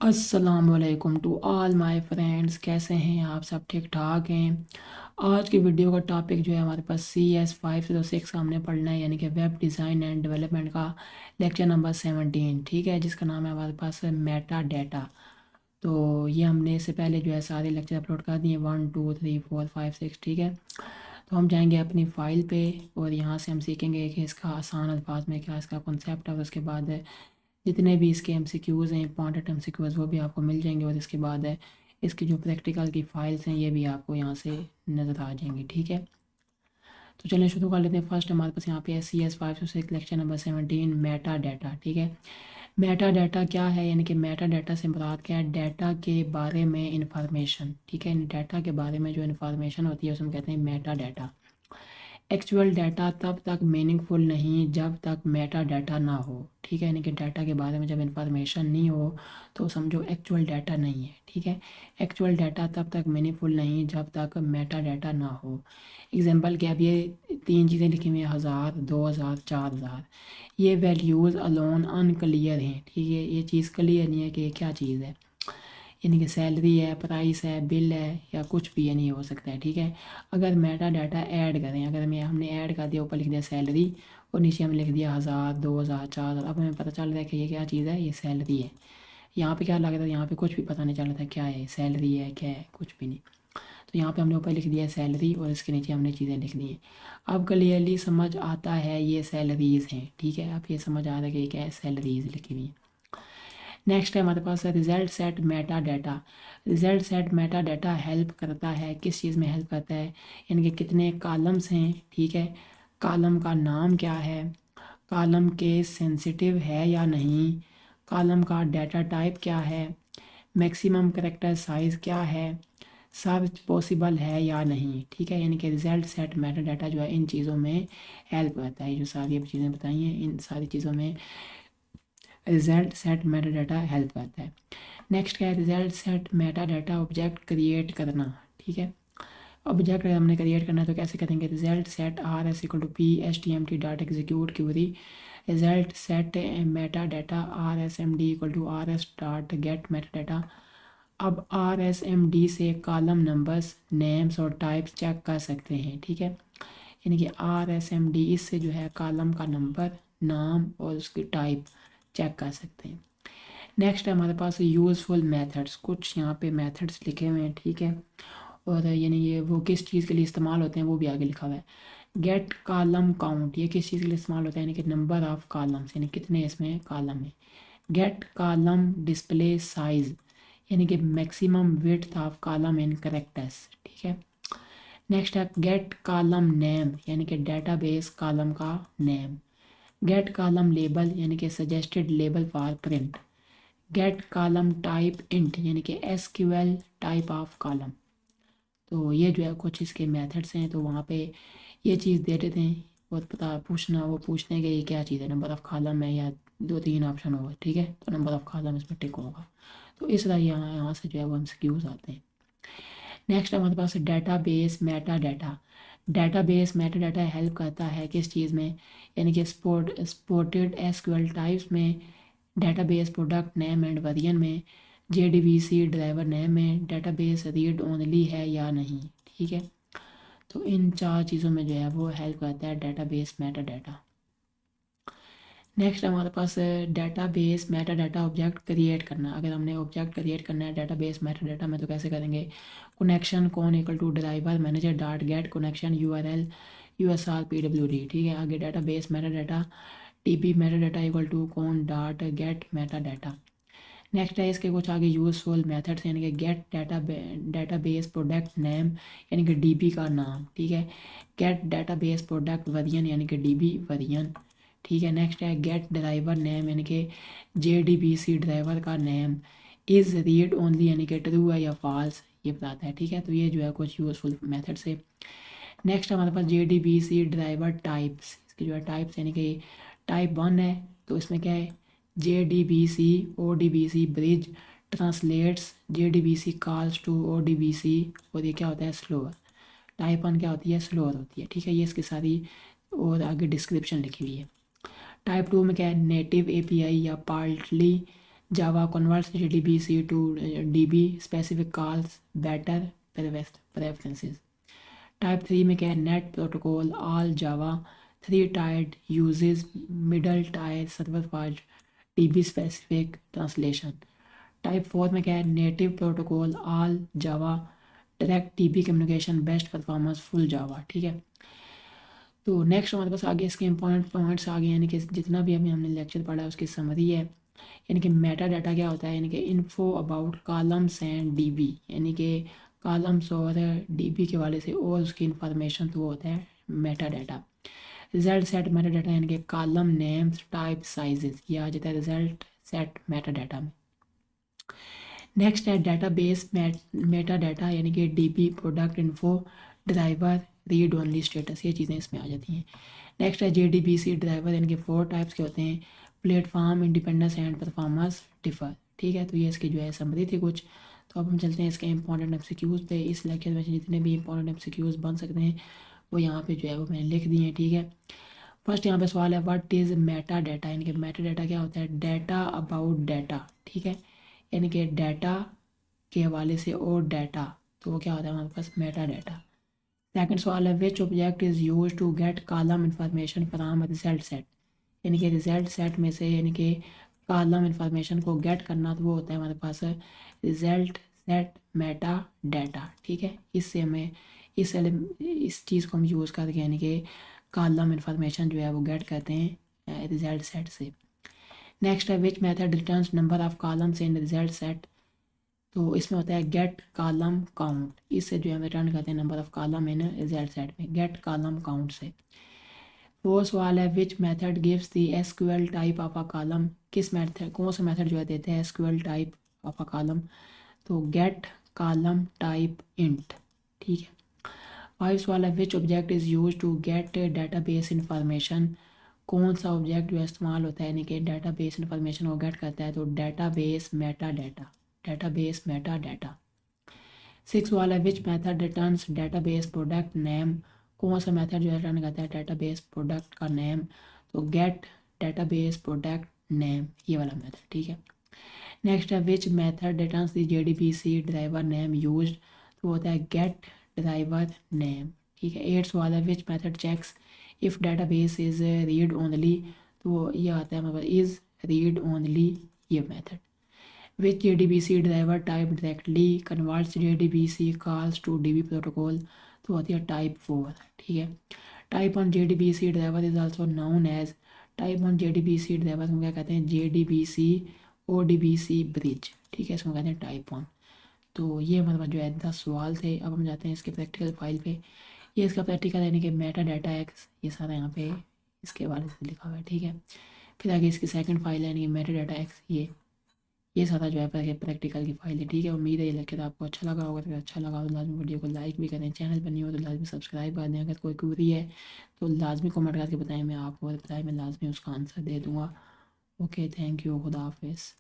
अस्सलामुअलैकुम to all my friends. कैसे हैं आप? सब ठीक ठाक हैं। आज की वीडियो का टॉपिक जो है हमारे पास CS 506 का हमने पढ़ना है, यानी कि वेब डिज़ाइन एंड डेवलपमेंट का लेक्चर नंबर 17, ठीक है, जिसका नाम है हमारे पास मेटा डाटा। तो ये हमने इससे पहले जो है सारे लेक्चर अपलोड कर दिए, 1 2 3 4 5 6, ठीक है। तो हम जाएंगे अपनी फ़ाइल पे और यहाँ से हम सीखेंगे कि इसका आसान अल्फाज में क्या इसका कॉन्सेप्ट है, और उसके बाद जितने भी इसके एमसीक्यूज़ हैं, इंपॉर्टेंट एमसीक्यूज़, वो भी आपको मिल जाएंगे। और इसके बाद है इसकी जो प्रैक्टिकल की फ़ाइल्स हैं ये भी आपको यहाँ से नज़र आ जाएंगी, ठीक है। तो चलिए शुरू कर लेते हैं। फर्स्ट हमारे पास यहाँ पे है CS 506 lecture number 17, Meta data, ठीक है। मेटा डाटा क्या है, यानी कि मेटा डाटा से मुराद क्या है? डाटा के बारे में इंफॉर्मेशन, ठीक है। डाटा के बारे में जो इन्फॉर्मेशन होती है उसमें कहते हैं मेटा डाटा। एक्चुअल डाटा तब तक मीनिंगफुल नहीं जब तक मेटा डाटा ना हो, ठीक है। यानी कि डाटा के बारे में जब इन्फॉर्मेशन नहीं हो तो समझो एक्चुअल डाटा नहीं है, ठीक है। एक्चुअल डाटा तब तक मीनिंगफुल नहीं जब तक मेटा डाटा ना हो। एग्जांपल के अब ये तीन चीज़ें लिखी हुई हैं, 1000, 2000, 4000। ये वैल्यूज़ अलोन अनक्लियर हैं, ठीक है। ये चीज़ क्लियर नहीं है कि ये क्या चीज़ है, यानी कि सैलरी है, प्राइस है, बिल है, या कुछ भी यानी हो सकता है, ठीक है। अगर मेटा डाटा ऐड करें, अगर हमने ऐड कर दिया, ऊपर लिख दिया सैलरी और नीचे हमने लिख दिया 1000, 2000, 4000, अब हमें पता चल रहा है कि ये क्या चीज़ है, ये सैलरी है। यहाँ पे क्या लग रहा था, यहाँ पे कुछ भी पता नहीं चल रहा था क्या है, सैलरी है क्या है, कुछ भी नहीं। तो यहाँ पे हमने ऊपर लिख दिया सैलरी और इसके नीचे हमने चीज़ें लिख दी हैं। अब क्लियरली समझ आता है ये सैलरीज़ हैं, ठीक है। अब ये समझ आ रहा है कि ये क्या है, सैलरीज़ लिखी हुई हैं। नेक्स्ट है हमारे पास result set Meta data. Result set Meta data help करता है, किस चीज़ में हेल्प करता है, यानी कि कितने कॉलम्स हैं, ठीक है। कॉलम का नाम क्या है, कॉलम के सेंसिटिव है या नहीं, कॉलम का डाटा टाइप क्या है, मैक्सिमम करेक्टर साइज़ क्या है, सर्च पॉसिबल है या नहीं, ठीक है। यानी कि रिजल्ट सेट मेटा डाटा जो है इन चीज़ों में हेल्प करता है। ये जो सारी अब चीज़ें बताई हैं इन सारी चीज़ों में result set Meta data help करता है। नेक्स्ट क्या है, result set Meta data object create करना, ठीक है। ऑब्जेक्ट हमने क्रिएट करना है तो कैसे करेंगे, result set RS = P HTML dot execute query, result set Meta data RSMD = RS dot get Meta data. अब RSMD से कॉलम नंबर्स, नेम्स और टाइप्स चेक कर सकते हैं, ठीक है। यानी कि RSMD इससे जो है कॉलम का नंबर, नाम और उसकी टाइप चेक कर सकते हैं। नेक्स्ट है हमारे पास यूज़फुल मेथड्स, कुछ यहाँ पे मेथड्स लिखे हुए हैं, ठीक है। और यानी ये वो किस चीज़ के लिए इस्तेमाल होते हैं वो भी आगे लिखा हुआ है। गेट कॉलम काउंट, ये किस चीज़ के लिए इस्तेमाल होता है, यानी कि नंबर ऑफ कॉलम्स, यानी कितने इसमें कॉलम है। गेट कॉलम डिस्प्ले साइज, यानी कि maximum width of column in characters, ठीक है। नेक्स्ट है गेट कॉलम नेम, यानी कि डेटाबेस कॉलम का नेम। गेट कॉलम लेबल, यानी कि suggested label for print. Get column type int, यानी कि SQL टाइप ऑफ कॉलम। तो ये जो है कुछ इसके मेथड्स हैं। तो वहाँ पे ये चीज़ दे देते हैं और पता पूछना, वो पूछते हैं कि ये क्या चीज़ है, नंबर ऑफ़ कॉलम है या दो तीन ऑप्शन होगा, ठीक है। तो नंबर ऑफ़ कॉलम इसमें टिक होगा। तो इस तरह यहाँ से जो है वो MCQs आते हैं। नेक्स्ट हमारे पास database metadata. Database metadata help करता है किस चीज़ में, यानी कि सपोर्टेड SQL टाइप्स में, database product name and variant में, JDBC ड्राइवर नेम में, डेटाबेस रीड ओनली है या नहीं, ठीक है। तो इन चार चीज़ों में जो है वो हेल्प करता है डेटाबेस मेटा डाटा। नेक्स्ट हमारे पास database metadata object create करना। अगर हमने ऑब्जेक्ट क्रिएट करना है डेटाबेस मेटा डाटा में तो कैसे करेंगे, connection con equal to driver manager dot get connection URL USR PWD, ठीक है। आगे database metadata TP metadata equal to con dot get Meta data. Next है इसके कुछ आगे यूजफुल मेथड्स, यानी कि गेट डेटाबेस प्रोडक्ट नेम, यानी कि DB का नाम, ठीक है। गेट डेटाबेस प्रोडक्ट वेरिएंट, यानी कि DB वेरिएंट, ठीक है। नेक्स्ट है गेट ड्राइवर नेम, यानी कि JDBC ड्राइवर का नेम। इज़ रीड ओनली, यानी कि ट्रू है या फॉल्स, ये बताता है, ठीक है। तो ये जो है कुछ यूजफुल मेथड्स है। नेक्स्ट हमारे पास JDBC ड्राइवर टाइप्स, इसके जो है टाइप्स, यानी कि टाइप 1 है तो इसमें क्या है, JDBC ODBC bridge translates JDBC calls to ODBC, और ये क्या होता है, स्लोअर। टाइप 1 क्या होती है, स्लोअर होती है, ठीक है। ये इसकी सारी और आगे डिस्क्रिप्शन लिखी हुई है। टाइप 2 में क्या है, नेटिव API या partly Java converts JDBC to DB specific calls, better preferences. Type 3 में क्या है, net protocol all Java 3 tiered uses middle tier server for DB specific translation. Type 4 में क्या है, native protocol all Java direct DB communication best performance full Java. ठीक है, तो next हमारे पास आगे इसके इंपॉर्टेंट पॉइंट्स आ गए, यानी कि जितना भी अभी हमने लेक्चर पढ़ा है उसकी समरी है. यानी कि मेटा डाटा क्या होता है, यानी कि info about columns and DB, यानी कि कॉलम्स और DB के वाले से और उसकी इंफॉर्मेशन तो वो होता है Meta data. Result set Meta data यानी कि कॉलम नेम्स टाइप साइजेस, ये आ जाता है रिजल्ट सेट मेटा डाटा में. नेक्स्ट है डेटाबेस मेटा डाटा, यानी कि DB product info driver read only status, ये चीज़ें इसमें आ जाती हैं. नेक्स्ट है JDBC ड्राइवर, यानी कि 4 टाइप्स के होते हैं, platform independence and performance differ. ठीक है, तो ये इसकी जो है समरी थी कुछ. तो अब हम चलते हैं इसके इंपॉर्टेंट MCQs पे. इस लेक्चर में जितने भी इंपॉर्टेंट MCQs बन सकते हैं वो यहाँ पे जो है वो मैंने लिख दिए हैं. ठीक है, फर्स्ट यहाँ पे सवाल है व्हाट इज़ मेटा डाटा, यानी कि मेटा डाटा क्या होता है, डाटा अबाउट डाटा. ठीक है, यानी कि डाटा के हवाले से और डाटा, तो वो क्या होता है हमारे पास मेटा डाटा. सेकंड सवाल है which object is use to get column information from result set, यानी कि रिजल्ट सेट में से यानी कि कॉलम इंफॉर्मेशन को गेट करना, तो वो होता है हमारे पास रिजल्ट सेट मेटा डाटा. ठीक है, इससे हमें इस चीज़ को हम यूज़ करके यानी कि कॉलम इंफॉर्मेशन जो है वो गेट करते हैं रिजल्ट सेट से. नेक्स्ट है which method returns number of columns in result set, तो इसमें होता है गेट कॉलम काउंट, इससे जो है हम रिटर्न करते हैं number of column in result set में गेट कॉलम काउंट से. वो सवाल है which method gives the SQL type of a column, किस मेथड कौन सा मेथड जो है देते हैं SQL type of a column, तो गेट कॉलम टाइप इंट. ठीक है, फाइव सवाल है which object is use to get database information, कौन सा ऑब्जेक्ट जो है इस्तेमाल होता है यानी कि डेटाबेस इंफॉर्मेशन को गेट करता है, तो database Meta data, database Meta data. Six वाला है which method returns database product name, कौन सा मेथड जो है रिटर्न करता है डेटाबेस प्रोडक्ट का नेम, तो गेट डेटाबेस प्रोडक्ट नेम, ये वाला मेथड. ठीक है, नेक्स्ट है which method returns the JDBC driver name used, तो होता है गेट ड्राइवर नेम. ठीक है, एट्थ वाला है which method checks if database is read only, तो ये आता है मतलब इज़ रीड ओनली, ये method. Which JDBC driver type directly converts JDBC calls to DB protocol, तो होती है टाइप 4. ठीक है, type on JDBC driver is also known as, type on JDBC driver को क्या कहते हैं, JDBC ODBC ब्रिज. ठीक है, इसको कहते हैं टाइप ऑन. तो ये मतलब जो है 10 सवाल थे. अब हम जाते हैं इसके प्रैक्टिकल फाइल पे. ये इसका प्रैक्टिकल यानी कि मेटा डाटा एक्स, ये सारा यहाँ पे इसके बारे से लिखा हुआ है. ठीक है, फिर आगे इसकी सेकंड फाइल है यानी कि मेटा डाटा एक्स, ये सारा जो है प्रैक्टिकल की फाइल है. ठीक है, उम्मीद है ये लेक्चर आपको अच्छा लगा होगा. तो अच्छा लगा तो लाजमी वीडियो को लाइक भी करें, चैनल पर नहीं हो तो लाजमी सब्सक्राइब कर दें. अगर कोई क्वेरी है तो लाजमी कमेंट करके बताएं, मैं आपको बताएं, मैं लाजमी उसका आंसर दे दूँगा. ओके, थैंक यू, खुदा हाफिज़.